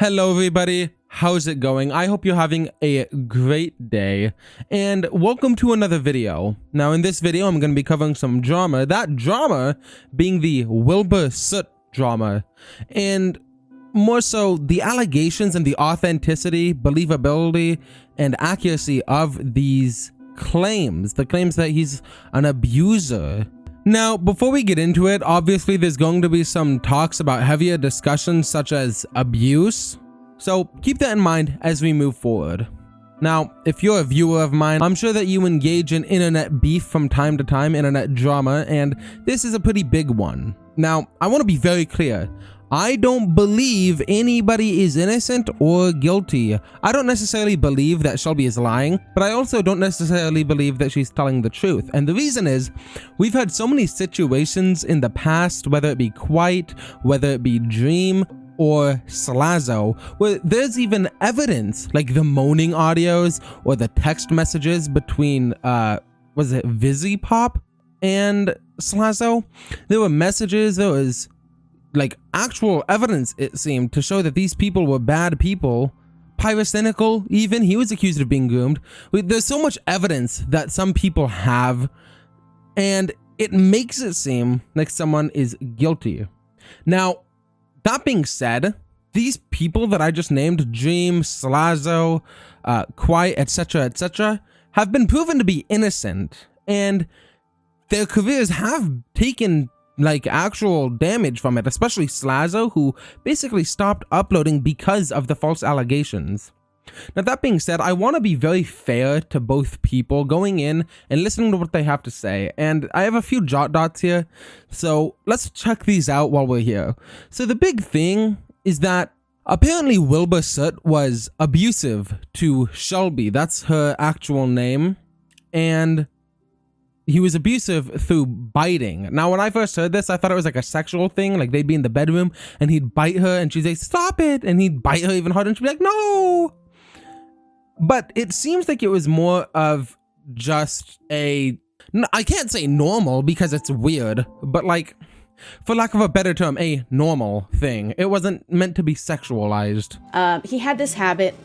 Hello everybody, how's it going? I hope you're having a great day and welcome to another video. Now in this video I'm going to be covering some drama, that drama being the Wilbur Soot drama, and more so the allegations and the authenticity, believability, and accuracy of these claims, the claims that he's an abuser. Now, before we get into it, obviously there's going to be some talks about heavier discussions such as abuse, so keep that in mind as we move forward. Now, if you're a viewer of mine, I'm sure that you engage in internet beef from time to time, internet drama, and this is a pretty big one. Now, I want to be very clear. I don't believe anybody is innocent or guilty. I don't necessarily believe that Shelby is lying, but I also don't necessarily believe that she's telling the truth. And the reason is, we've had so many situations in the past, whether it be Quite, whether it be Dream, or Slazo, where there's even evidence, like the moaning audios or the text messages between, was it Vizzy Pop and Slazo? There were messages, there was like actual evidence, it seemed, to show that these people were bad people. Pyrocynical, even, he was accused of being groomed. There's so much evidence that some people have, and it makes it seem like someone is guilty. Now, that being said, these people that I just named, Dream, Slazo, Quiet, etc., have been proven to be innocent, and their careers have taken like actual damage from it, especially Slazo, who basically stopped uploading because of the false allegations. Now, that being said, I want to be very fair to both people going in and listening to what they have to say, and I have a few jot dots here, so let's check these out while we're here. So the big thing is that apparently Wilbur Soot was abusive to Shelby, that's her actual name, and he was abusive through biting. Now, when I first heard this, I thought it was like a sexual thing, like they'd be in the bedroom and he'd bite her and she'd say, "Stop it," and he'd bite her even harder and she'd be like, "No." But it seems like it was more of just I can't say normal because it's weird, but like, for lack of a better term, a normal thing. It wasn't meant to be sexualized. He had this habit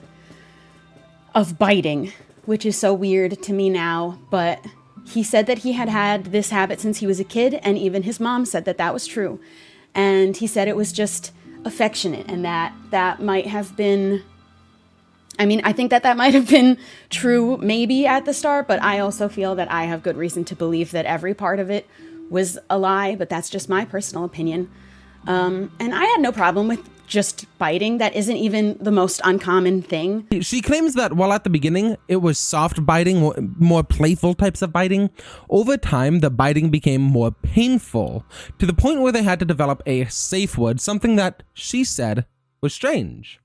of biting, which is so weird to me now, but he said that he had this habit since he was a kid, and even his mom said that that was true. And he said it was just affectionate, and that might have been, I think that might have been true maybe at the start, but I also feel that I have good reason to believe that every part of it was a lie, but that's just my personal opinion. And I had no problem with just biting. That isn't even the most uncommon thing. She claims that while at the beginning it was soft biting, more playful types of biting, over time the biting became more painful, to the point where they had to develop a safe word, something that she said was strange.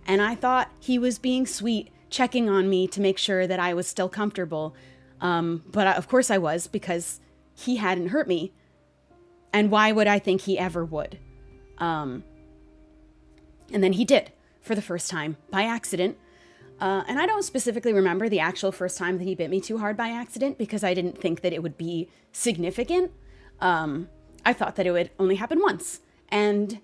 And I thought he was being sweet, checking on me to make sure that I was still comfortable. But of course I was, because he hadn't hurt me. And why would I think he ever would? And then he did, for the first time, by accident. And I don't specifically remember the actual first time that he bit me too hard by accident, because I didn't think that it would be significant. I thought that it would only happen once. And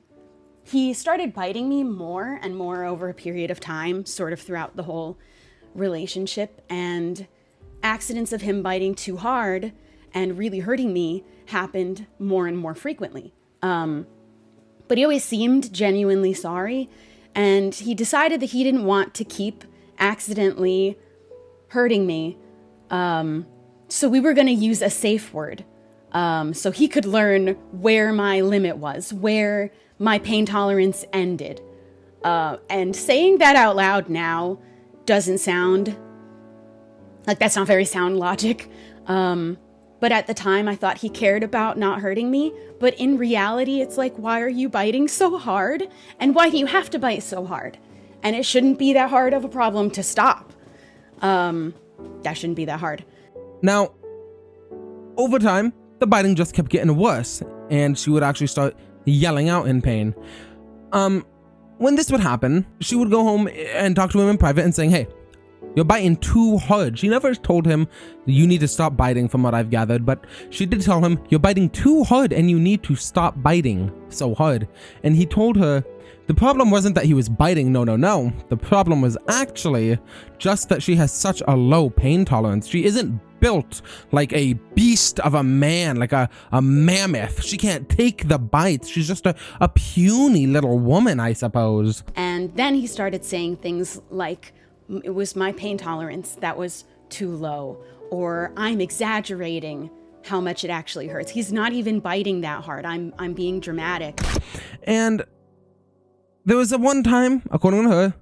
he started biting me more and more over a period of time, sort of throughout the whole relationship. And accidents of him biting too hard and really hurting me happened more and more frequently. But he always seemed genuinely sorry, and he decided that he didn't want to keep accidentally hurting me. So we were going to use a safe word, so he could learn where my limit was, where my pain tolerance ended. And saying that out loud now doesn't sound like, that's not very sound logic. But at the time, I thought he cared about not hurting me. But in reality, it's like, why are you biting so hard? And why do you have to bite so hard? And it shouldn't be that hard of a problem to stop. That shouldn't be that hard. Now, over time, the biting just kept getting worse, and she would actually start yelling out in pain. When this would happen, she would go home and talk to him in private and saying, "Hey, You're biting too hard. She never told him you need to stop biting from what I've gathered, but she did tell him you're biting too hard and you need to stop biting so hard. And he told her the problem wasn't that he was biting, no. The problem was actually just that she has such a low pain tolerance. She isn't built like a beast of a man, like a mammoth. She can't take the bites. She's just a puny little woman, I suppose. And then he started saying things like, it was my pain tolerance that was too low, or I'm exaggerating how much it actually hurts. He's not even biting that hard. I'm being dramatic. And there was one time, according to her,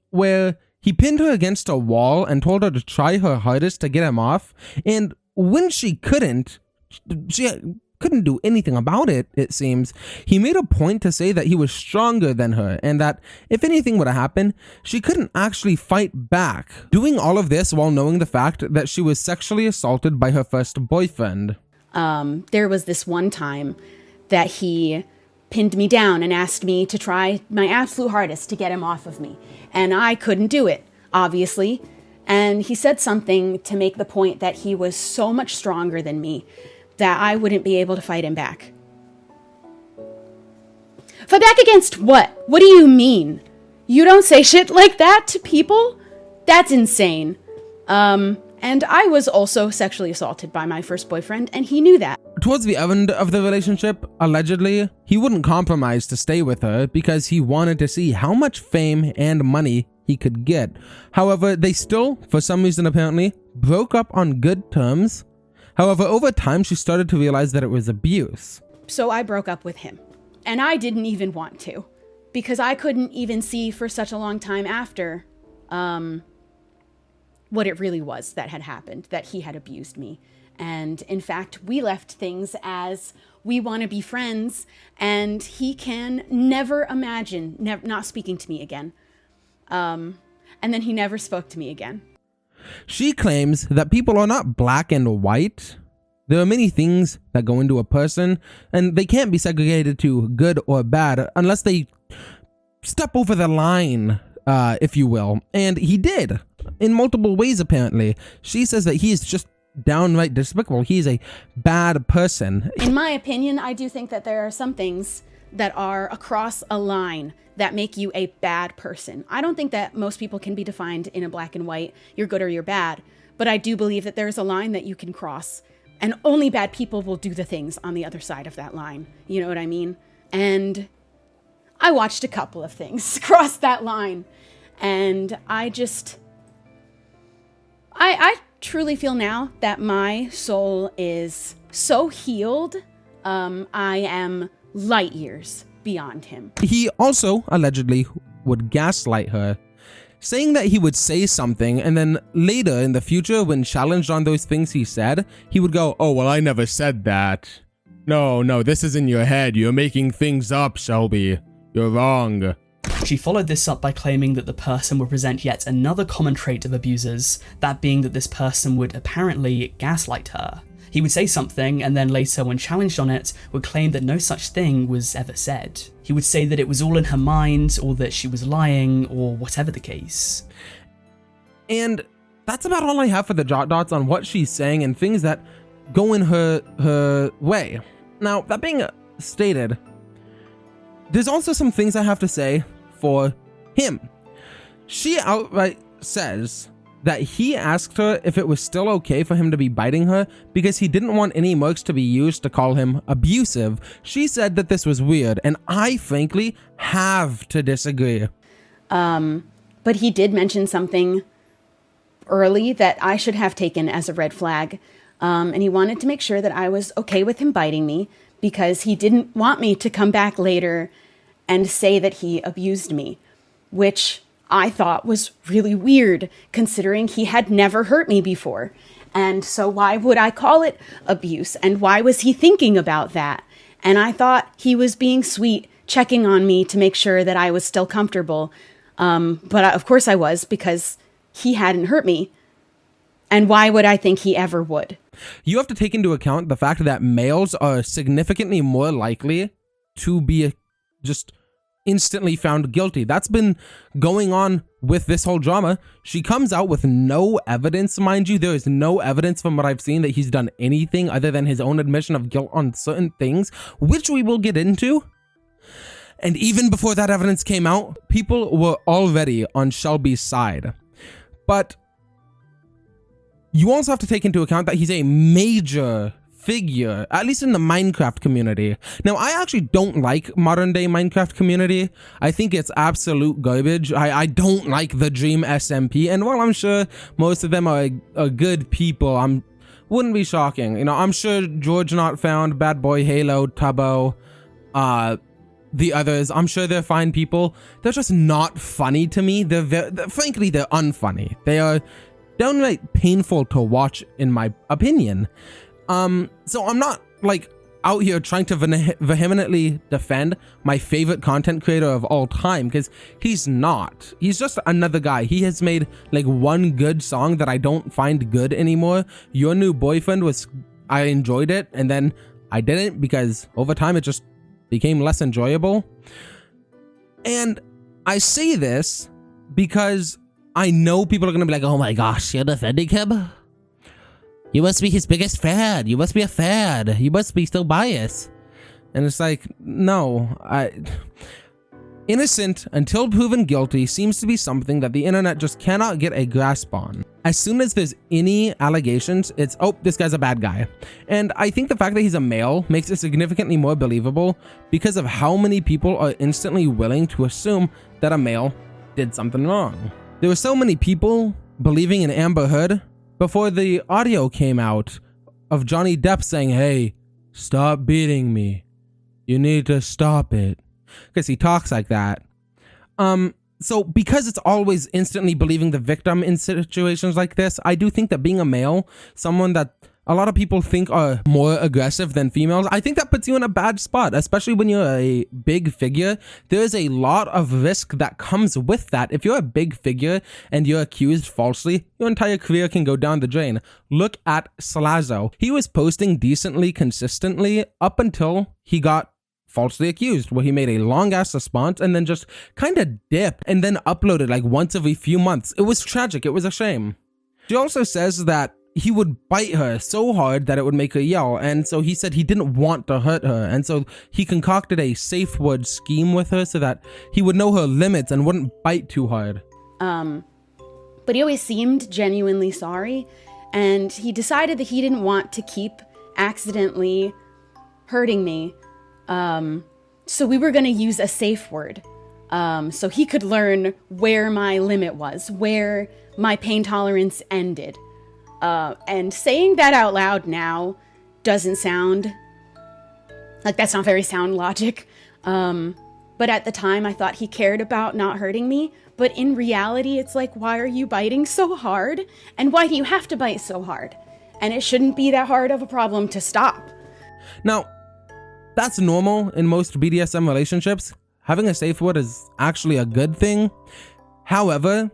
where he pinned her against a wall and told her to try her hardest to get him off. And when she couldn't do anything about it, it seems, he made a point to say that he was stronger than her and that if anything would have happened, she couldn't actually fight back. Doing all of this while knowing the fact that she was sexually assaulted by her first boyfriend. There was this one time that he pinned me down and asked me to try my absolute hardest to get him off of me. And I couldn't do it, obviously. And he said something to make the point that he was so much stronger than me that I wouldn't be able to fight him back. Fight back against what? What do you mean? You don't say shit like that to people? That's insane. And I was also sexually assaulted by my first boyfriend, and he knew that. Towards the end of the relationship, allegedly, he wouldn't compromise to stay with her because he wanted to see how much fame and money he could get. However, they still, for some reason apparently, broke up on good terms. However, over time, she started to realize that it was abuse. So I broke up with him, and I didn't even want to, because I couldn't even see for such a long time after, what it really was that had happened, that he had abused me. And in fact, we left things as we want to be friends, and he can never imagine not speaking to me again. And then he never spoke to me again. She claims that people are not black and white. There are many things that go into a person, and they can't be segregated to good or bad unless they step over the line, if you will. And he did, in multiple ways, apparently. She says that he is just downright despicable. He's a bad person. In my opinion, I do think that there are some things that are across a line that make you a bad person. I don't think that most people can be defined in a black and white, you're good or you're bad, but I do believe that there's a line that you can cross, and only bad people will do the things on the other side of that line. You know what I mean? And I watched a couple of things cross that line, and I truly feel now that my soul is so healed. I am light years beyond him. He also allegedly would gaslight her, saying that he would say something and then later in the future, when challenged on those things he said, he would go, "Oh, well, I never said that. No, this is in your head. You're making things up, Shelby. You're wrong." She followed this up by claiming that the person would present yet another common trait of abusers, that being that this person would apparently gaslight her. He would say something and then later, when challenged on it, would claim that no such thing was ever said. He would say that it was all in her mind, or that she was lying, or whatever the case. And that's about all I have for the jot dots on what she's saying and things that go in her way. Now, that being stated, there's also some things I have to say for him. She outright says that he asked her if it was still okay for him to be biting her because he didn't want any marks to be used to call him abusive. She said that this was weird, and I frankly have to disagree. But he did mention something early that I should have taken as a red flag. And he wanted to make sure that I was okay with him biting me because he didn't want me to come back later and say that he abused me, which I thought was really weird considering he had never hurt me before. And so why would I call it abuse? And why was he thinking about that? And I thought he was being sweet, checking on me to make sure that I was still comfortable. But of course I was, because he hadn't hurt me. And why would I think he ever would? You have to take into account the fact that males are significantly more likely to be just instantly found guilty. That's been going on with this whole drama. She comes out with no evidence, mind you. There is no evidence from what I've seen that he's done anything other than his own admission of guilt on certain things, which we will get into. And even before that evidence came out, people were already on Shelby's side. But you also have to take into account that he's a major figure, at least in the Minecraft community. Now, I actually don't like modern day Minecraft community. I think it's absolute garbage. I don't like the Dream SMP, and while I'm sure most of them are good people, wouldn't be shocking. You know, I'm sure George Not Found, Bad Boy Halo, Tubbo, the others, I'm sure they're fine people. They're just not funny to me. Frankly, they're unfunny. They are downright painful to watch, in my opinion. So I'm not like out here trying to vehemently defend my favorite content creator of all time, because he's not. He's just another guy. He has made like one good song that I don't find good anymore. Your New Boyfriend I enjoyed it, and then I didn't, because over time it just became less enjoyable. And I say this because I know people are gonna be like, oh my gosh, you're defending him? You must be his biggest fan. You must be a fan. You must be so biased. And it's like, no, innocent until proven guilty seems to be something that the internet just cannot get a grasp on. As soon as there's any allegations, it's, oh, this guy's a bad guy. And I think the fact that he's a male makes it significantly more believable because of how many people are instantly willing to assume that a male did something wrong. There were so many people believing in Amber Heard before the audio came out of Johnny Depp saying, hey, stop beating me. You need to stop it. Because he talks like that. So because it's always instantly believing the victim in situations like this, I do think that being a male, someone that a lot of people think are more aggressive than females, I think that puts you in a bad spot, especially when you're a big figure. There is a lot of risk that comes with that. If you're a big figure and you're accused falsely, your entire career can go down the drain. Look at Salazzo. He was posting decently consistently up until he got falsely accused, where he made a long ass response and then just kind of dipped and then uploaded like once every few months. It was tragic. It was a shame. She also says that he would bite her so hard that it would make her yell, and so he said he didn't want to hurt her, and so he concocted a safe word scheme with her so that he would know her limits and wouldn't bite too hard. But he always seemed genuinely sorry, and he decided that he didn't want to keep accidentally hurting me. So we were going to use a safe word, so he could learn where my limit was, where my pain tolerance ended. And saying that out loud now doesn't sound like that's not very sound logic. But at the time I thought he cared about not hurting me. But in reality, it's like, why are you biting so hard? And why do you have to bite so hard? And it shouldn't be that hard of a problem to stop. Now, that's normal in most BDSM relationships. Having a safe word is actually a good thing. However,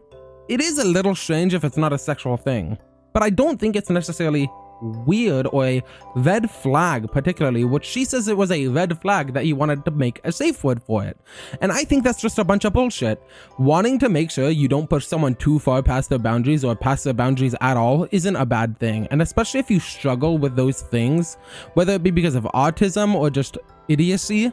it is a little strange if it's not a sexual thing. But I don't think it's necessarily weird or a red flag, particularly, which she says it was a red flag that he wanted to make a safe word for it. And I think that's just a bunch of bullshit. Wanting to make sure you don't push someone too far past their boundaries or past their boundaries at all isn't a bad thing. And especially if you struggle with those things, whether it be because of autism or just idiocy,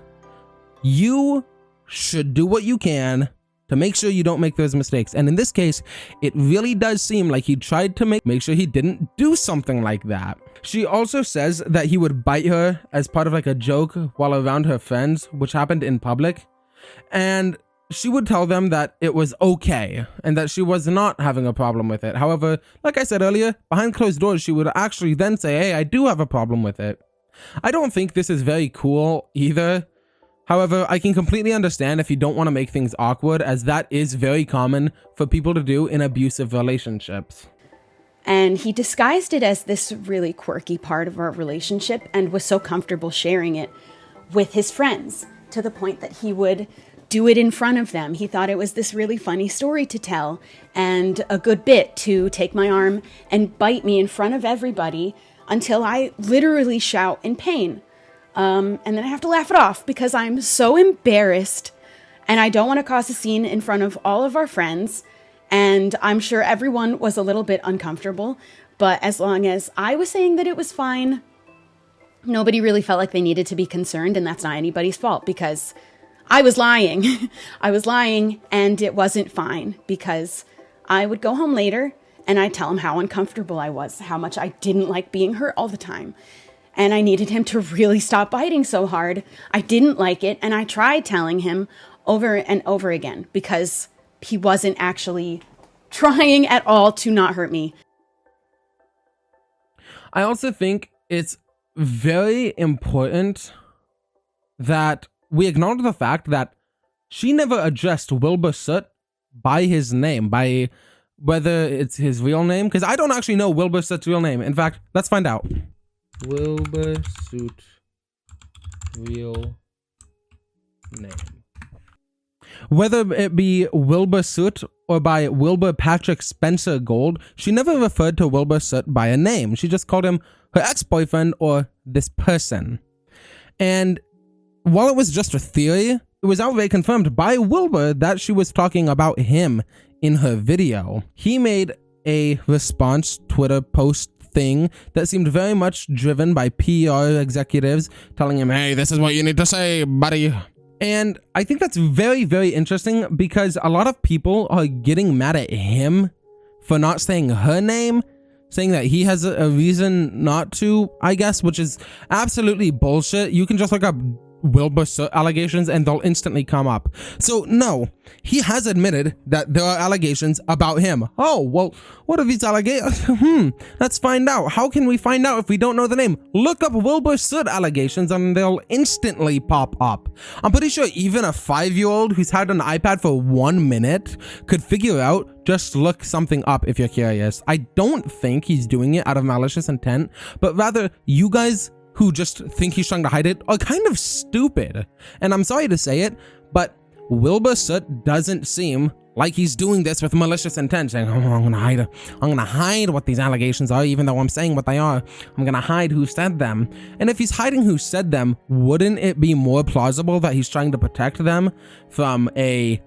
you should do what you can to make sure you don't make those mistakes. And in this case, it really does seem like he tried to make sure he didn't do something like that. She also says that he would bite her as part of like a joke while around her friends, which happened in public. And she would tell them that it was okay and that she was not having a problem with it. However, like I said earlier, behind closed doors, she would actually then say, hey, I do have a problem with it. I don't think this is very cool either. However, I can completely understand if you don't want to make things awkward, as that is very common for people to do in abusive relationships. And he disguised it as this really quirky part of our relationship and was so comfortable sharing it with his friends, to the point that he would do it in front of them. He thought it was this really funny story to tell and a good bit to take my arm and bite me in front of everybody until I literally shout in pain. And then I have to laugh it off because I'm so embarrassed And I don't want to cause a scene in front of all of our friends. And I'm sure everyone was a little bit uncomfortable. But as long as I was saying that it was fine, nobody really felt like they needed to be concerned. And that's not anybody's fault, because I was lying. I was lying, and it wasn't fine, because I would go home later and I'd tell him how uncomfortable I was, how much I didn't like being hurt all the time. And I needed him to really stop biting so hard. I didn't like it. And I tried telling him over and over again, because he wasn't actually trying at all to not hurt me. I also think it's very important that we acknowledge the fact that she never addressed Wilbur Soot by his name, by whether it's his real name, because I don't actually know Wilbur Soot's real name. In fact, let's find out. Wilbur Soot real name. Whether it be Wilbur Soot or by Wilbur Patrick Spencer Gold, she never referred to Wilbur Soot by a name. She just called him her ex-boyfriend or this person. And while it was just a theory, it was outright confirmed by Wilbur that she was talking about him in her video. He made a response Twitter post thing that seemed very much driven by PR executives telling him, hey, this is what you need to say, buddy. And I think that's very, very interesting, because a lot of people are getting mad at him for not saying her name, saying that he has a reason not to, I guess, which is absolutely bullshit. You can just look up Wilbur Soot allegations and they'll instantly come up. So no, he has admitted that there are allegations about him. Oh, well, what are these allegations? Let's find out. How can we find out if we don't know the name? Look up Wilbur Soot allegations and they'll instantly pop up. I'm pretty sure even a 5-year-old who's had an iPad for 1 minute could figure out, just look something up if you're curious. I don't think he's doing it out of malicious intent, but rather you guys who just think he's trying to hide it are kind of stupid. And I'm sorry to say it, but Wilbur Soot doesn't seem like he's doing this with malicious intent, saying, oh, I'm gonna hide what these allegations are, even though I'm saying what they are. I'm gonna hide who said them. And if he's hiding who said them, wouldn't it be more plausible that he's trying to protect them from a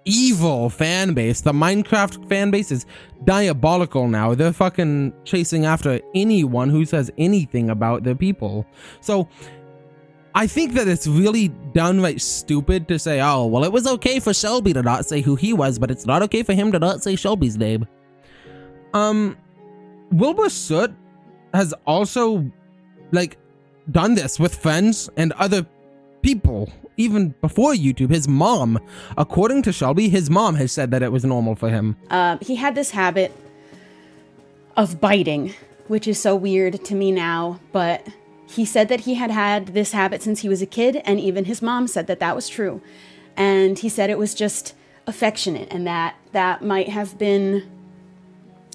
evil fan base? The Minecraft fan base is diabolical now. They're fucking chasing after anyone who says anything about their people. So I think that it's really downright stupid to say, oh, well, it was okay for Shelby to not say who he was, but it's not okay for him to not say Shelby's name. Wilbur Soot has also done this with friends and other people even before YouTube. His mom, according to Shelby, his mom has said that it was normal for him. He had this habit of biting, which is so weird to me now, but he said that he had this habit since he was a kid, and even his mom said that that was true. And he said it was just affectionate, and that might have been,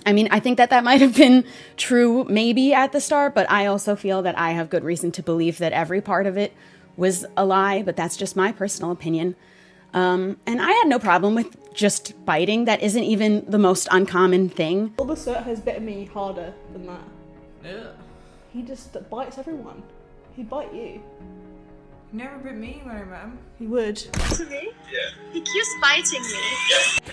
I think that might have been true maybe at the start, but I also feel that I have good reason to believe that every part of it was a lie, but that's just my personal opinion. And I had no problem with just biting. That isn't even the most uncommon thing. Wilbur Soot has bitten me harder than that. Yeah. He just bites everyone. He'd bite you. He never bit me when I met him. He would. Me? Yeah. He keeps biting me.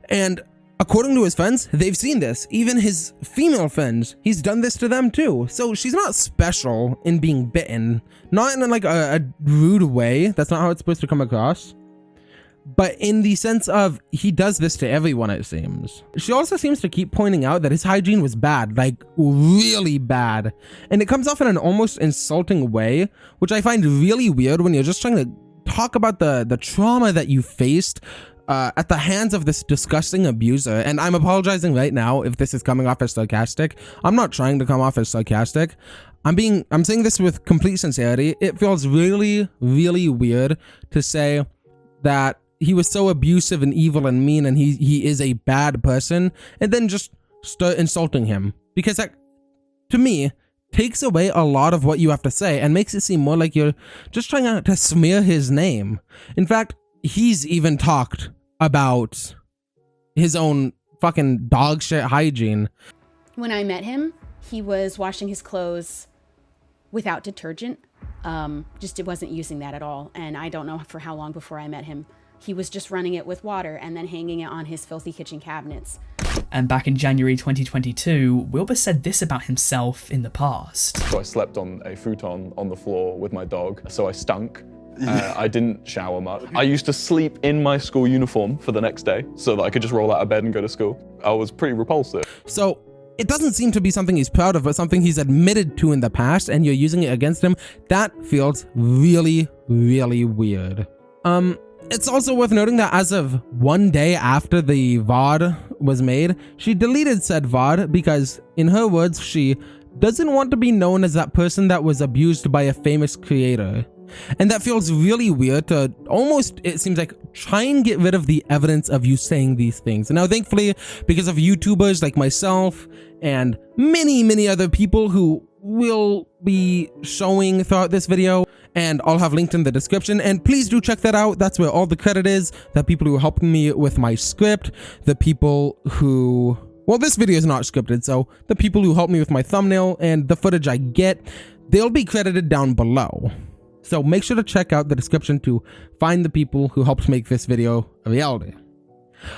And according to his friends, they've seen this. Even his female friends, he's done this to them too. So she's not special in being bitten. Not in a rude way. That's not how it's supposed to come across. But in the sense of he does this to everyone, it seems. She also seems to keep pointing out that his hygiene was bad, really bad. And it comes off in an almost insulting way, which I find really weird when you're just trying to talk about the trauma that you faced at the hands of this disgusting abuser. And I'm apologizing right now if this is coming off as sarcastic. I'm not trying to come off as sarcastic. I'm saying this with complete sincerity. It feels really, really weird to say that he was so abusive and evil and mean and he is a bad person, and then just start insulting him, because that, to me, takes away a lot of what you have to say and makes it seem more like you're just trying to smear his name. In fact, he's even talked about his own fucking dog shit hygiene. When I met him, he was washing his clothes without detergent. Just it wasn't using that at all. And I don't know for how long before I met him, he was just running it with water and then hanging it on his filthy kitchen cabinets. And back in January 2022, Wilbur said this about himself in the past. So I slept on a futon on the floor with my dog, so I stunk. I didn't shower much. I used to sleep in my school uniform for the next day so that I could just roll out of bed and go to school. I was pretty repulsive. So it doesn't seem to be something he's proud of, but something he's admitted to in the past, and you're using it against him. That feels really, really weird. It's also worth noting that as of one day after the VOD was made, she deleted said VOD because, in her words, she doesn't want to be known as that person that was abused by a famous creator. And that feels really weird to almost, it seems like, try and get rid of the evidence of you saying these things. And now, thankfully, because of YouTubers like myself and many, many other people who will be showing throughout this video, and I'll have linked in the description, and please do check that out. That's where all the credit is. The people who helped me with my script, the people who, well, this video is not scripted, so the people who helped me with my thumbnail and the footage I get, they'll be credited down below. So make sure to check out the description to find the people who helped make this video a reality.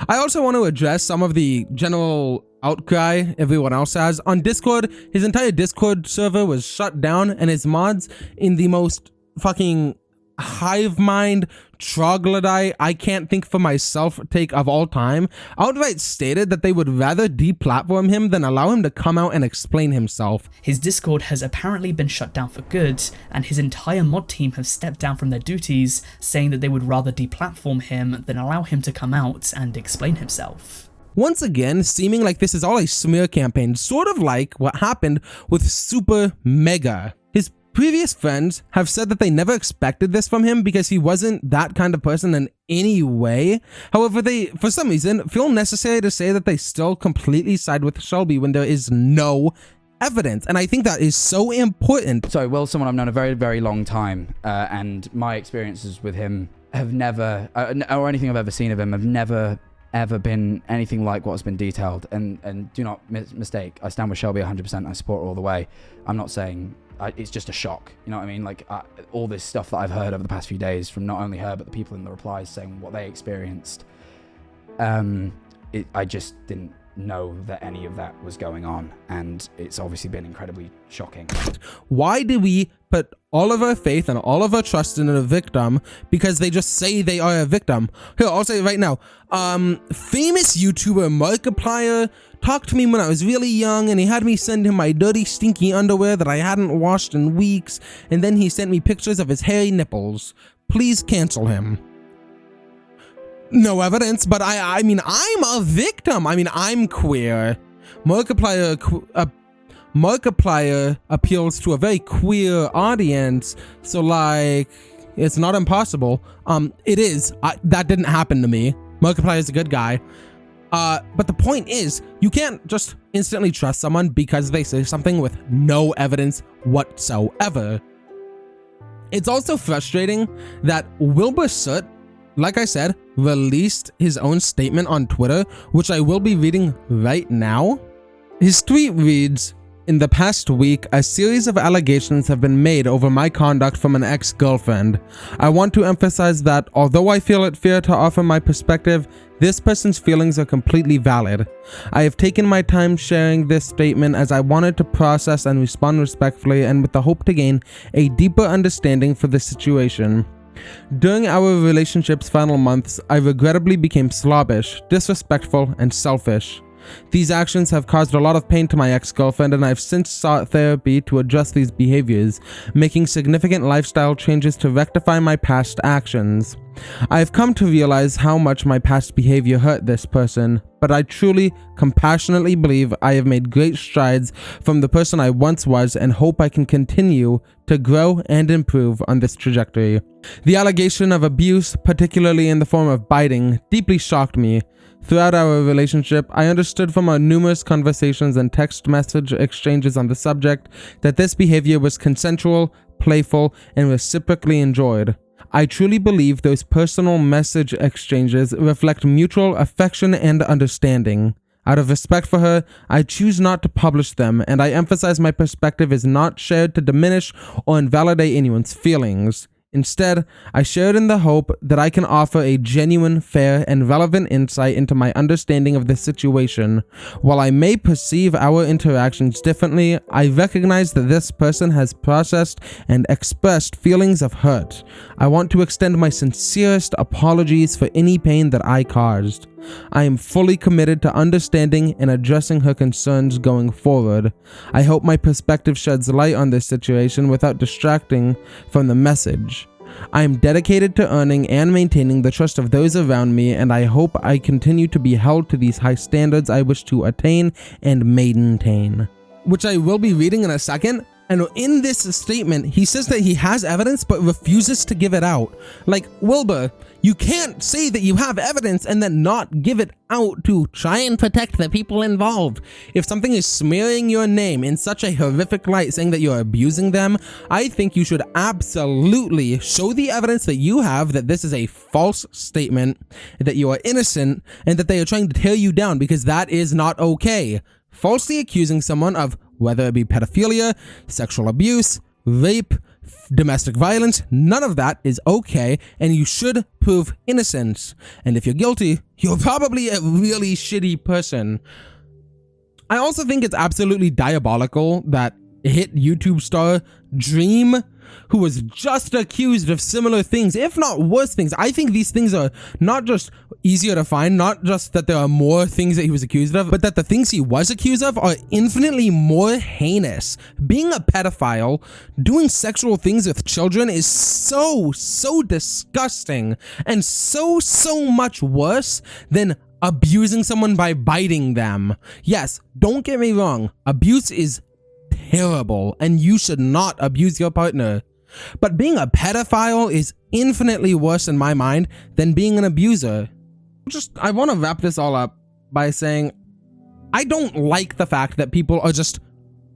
I also want to address some of the general outcry everyone else has. On Discord, his entire Discord server was shut down, and his mods, in the most fucking hive mind troglodyte I can't think for myself take of all time, outright stated that they would rather deplatform him than allow him to come out and explain himself. His Discord has apparently been shut down for good, and his entire mod team have stepped down from their duties, saying that they would rather deplatform him than allow him to come out and explain himself. Once again, seeming like this is all a smear campaign, sort of like what happened with Super Mega. His previous friends have said that they never expected this from him because he wasn't that kind of person in any way. However, they, for some reason, feel necessary to say that they still completely side with Shelby when there is no evidence. And I think that is so important. So, Will's someone I've known a very, very long time, and my experiences with him have never, or anything I've ever seen of him, have never ever been anything like what's been detailed. And do not mistake, I stand with Shelby 100%. I support her all the way. I'm not saying it's just a shock, you know what I mean? Like all this stuff that I've heard over the past few days from not only her but the people in the replies saying what they experienced. I just didn't know that any of that was going on, and it's obviously been incredibly shocking. Why do we put all of our faith and all of our trust in a victim because they just say they are a victim? Here, I'll say it right now. Famous YouTuber Markiplier talked to me when I was really young, and he had me send him my dirty, stinky underwear that I hadn't washed in weeks, and then he sent me pictures of his hairy nipples. Please cancel him. No evidence, but I mean, I'm a victim. I mean, I'm queer. Markiplier appeals to a very queer audience, so like, it's not impossible. It is. That didn't happen to me. Markiplier is a good guy. But the point is, you can't just instantly trust someone because they say something with no evidence whatsoever. It's also frustrating that Wilbur Soot, like I said, released his own statement on Twitter, which I will be reading right now. His tweet reads, "In the past week, a series of allegations have been made over my conduct from an ex-girlfriend. I want to emphasize that although I feel it fair to offer my perspective, this person's feelings are completely valid. I have taken my time sharing this statement as I wanted to process and respond respectfully and with the hope to gain a deeper understanding for the situation. During our relationship's final months, I regrettably became slobbish, disrespectful, and selfish. These actions have caused a lot of pain to my ex-girlfriend, and I've since sought therapy to address these behaviors, making significant lifestyle changes to rectify my past actions. I have come to realize how much my past behavior hurt this person, but I truly, compassionately believe I have made great strides from the person I once was and hope I can continue to grow and improve on this trajectory. The allegation of abuse, particularly in the form of biting, deeply shocked me. Throughout our relationship, I understood from our numerous conversations and text message exchanges on the subject that this behavior was consensual, playful, and reciprocally enjoyed. I truly believe those personal message exchanges reflect mutual affection and understanding. Out of respect for her, I choose not to publish them, and I emphasize my perspective is not shared to diminish or invalidate anyone's feelings. Instead, I share it in the hope that I can offer a genuine, fair, and relevant insight into my understanding of the situation. While I may perceive our interactions differently, I recognize that this person has processed and expressed feelings of hurt. I want to extend my sincerest apologies for any pain that I caused. I am fully committed to understanding and addressing her concerns going forward. I hope my perspective sheds light on this situation without distracting from the message. I am dedicated to earning and maintaining the trust of those around me, and I hope I continue to be held to these high standards I wish to attain and maintain. Which I will be reading in a second. And in this statement, he says that he has evidence but refuses to give it out. Like, Wilbur, you can't say that you have evidence and then not give it out to try and protect the people involved. If something is smearing your name in such a horrific light, saying that you're abusing them, I think you should absolutely show the evidence that you have that this is a false statement, that you are innocent, and that they are trying to tear you down, because that is not okay. Falsely accusing someone of whether it be pedophilia, sexual abuse, rape, domestic violence, none of that is okay, and you should prove innocence. And if you're guilty, you're probably a really shitty person. I also think it's absolutely diabolical that hit YouTube star Dream, who was just accused of similar things, if not worse things. I think these things are not just easier to find, not just that there are more things that he was accused of, but that the things he was accused of are infinitely more heinous. Being a pedophile, doing sexual things with children is so disgusting, and so much worse than abusing someone by biting them. Yes, don't get me wrong, abuse is terrible, and you should not abuse your partner. But being a pedophile is infinitely worse in my mind than being an abuser. I want to wrap this all up by saying I don't like the fact that people are just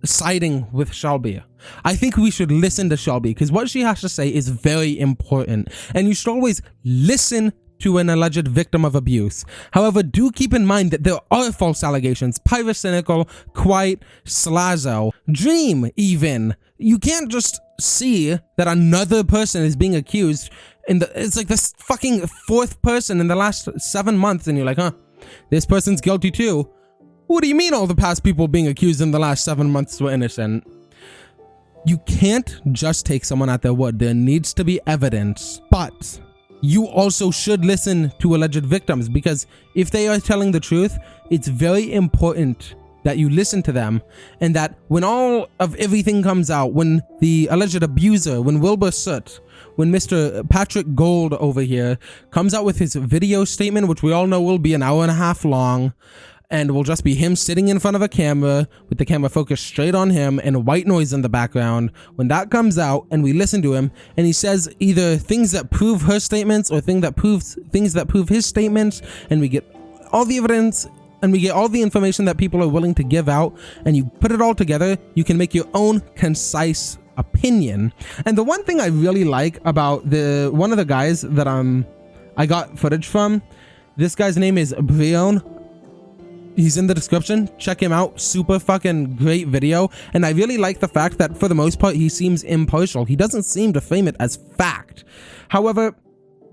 siding with Shelby. I think we should listen to Shelby, because what she has to say is very important, and you should always listen to an alleged victim of abuse. However, do keep in mind that there are false allegations. Pyrocynical, Quite, Slazo, Dream even. You can't just see that another person is being accused, and it's like this fucking fourth person in the last 7 months, and you're like, huh, this person's guilty too. What do you mean all the past people being accused in the last 7 months were innocent? You can't just take someone at their word. There needs to be evidence, but you also should listen to alleged victims, because if they are telling the truth, it's very important that you listen to them, and that when all of everything comes out, when the alleged abuser, when Wilbur Soot, when Mr. Patrick Gold over here comes out with his video statement, which we all know will be an hour and a half long, and will just be him sitting in front of a camera with the camera focused straight on him and white noise in the background. When that comes out and we listen to him and he says either things that prove her statements or things that prove his statements, and we get all the evidence and we get all the information that people are willing to give out, and you put it all together, you can make your own concise opinion. And the one thing I really like about one of the guys that I got footage from, this guy's name is Brion. He's in the description. Check him out. Super fucking great video. And I really like the fact that for the most part, he seems impartial. He doesn't seem to frame it as fact. However,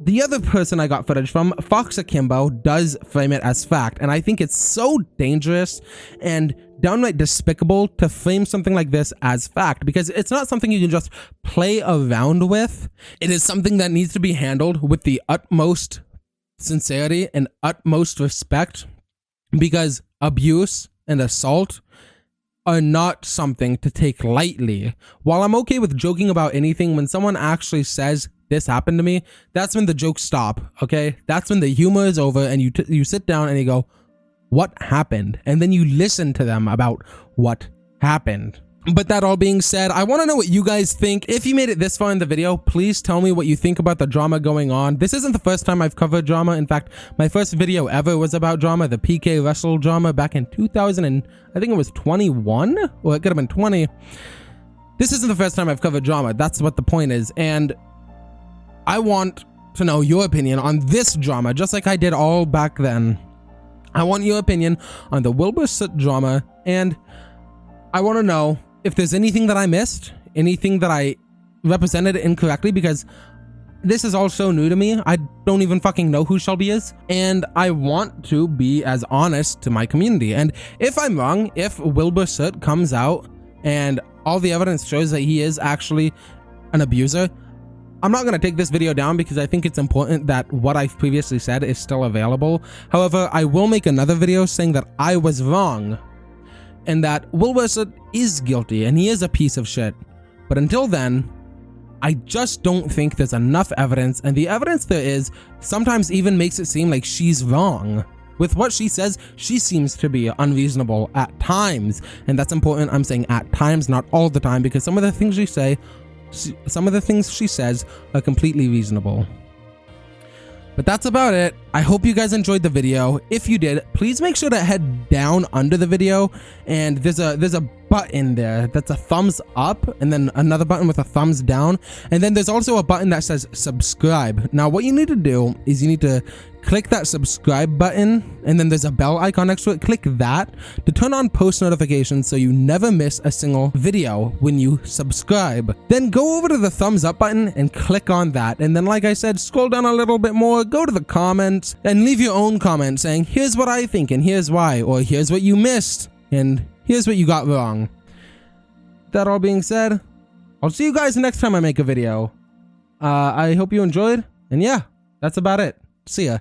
the other person I got footage from, Fox Akimbo, does frame it as fact. And I think it's so dangerous and downright despicable to frame something like this as fact, because it's not something you can just play around with. It is something that needs to be handled with the utmost sincerity and utmost respect, because abuse and assault are not something to take lightly. While I'm okay with joking about anything, when someone actually says this happened to me, that's when the jokes stop, okay? That's when the humor is over, and you sit down and you go, what happened? And then you listen to them about what happened. But that all being said, I want to know what you guys think. If you made it this far in the video, please tell me what you think about the drama going on. This isn't the first time I've covered drama. In fact, my first video ever was about drama, the PK Russell drama back in 2000 and I think it was 21, or it could have been 20. This isn't the first time I've covered drama. That's what the point is. And I want to know your opinion on this drama, just like I did all back then. I want your opinion on the Wilbur Soot drama, and I want to know if there's anything that I missed, anything that I represented incorrectly, because this is all so new to me. I don't even fucking know who Shelby is, and I want to be as honest to my community. And if I'm wrong, if Wilbur Soot comes out and all the evidence shows that he is actually an abuser, I'm not going to take this video down because I think it's important that what I've previously said is still available. However, I will make another video saying that I was wrong and that Wilbur Soot is guilty and he is a piece of shit. But until then, I just don't think there's enough evidence, and the evidence there is sometimes even makes it seem like she's wrong. With what she says, she seems to be unreasonable at times, and that's important. I'm saying at times, not all the time, because some of the things she says are completely reasonable. But that's about it. I hope you guys enjoyed the video. If you did, please make sure to head down under the video, and there's a button there that's a thumbs up, and then another button with a thumbs down, and then there's also a button that says subscribe. Now what you need to do is you need to click that subscribe button, and then there's a bell icon next to it. Click that to turn on post notifications so you never miss a single video when you subscribe. Then go over to the thumbs up button and click on that, and then like I said, scroll down a little bit more, go to the comments and leave your own comment saying here's what I think and here's why, or here's what you missed and here's what you got wrong. That all being said, I'll see you guys next time I make a video. I hope you enjoyed, and yeah, that's about it. See ya.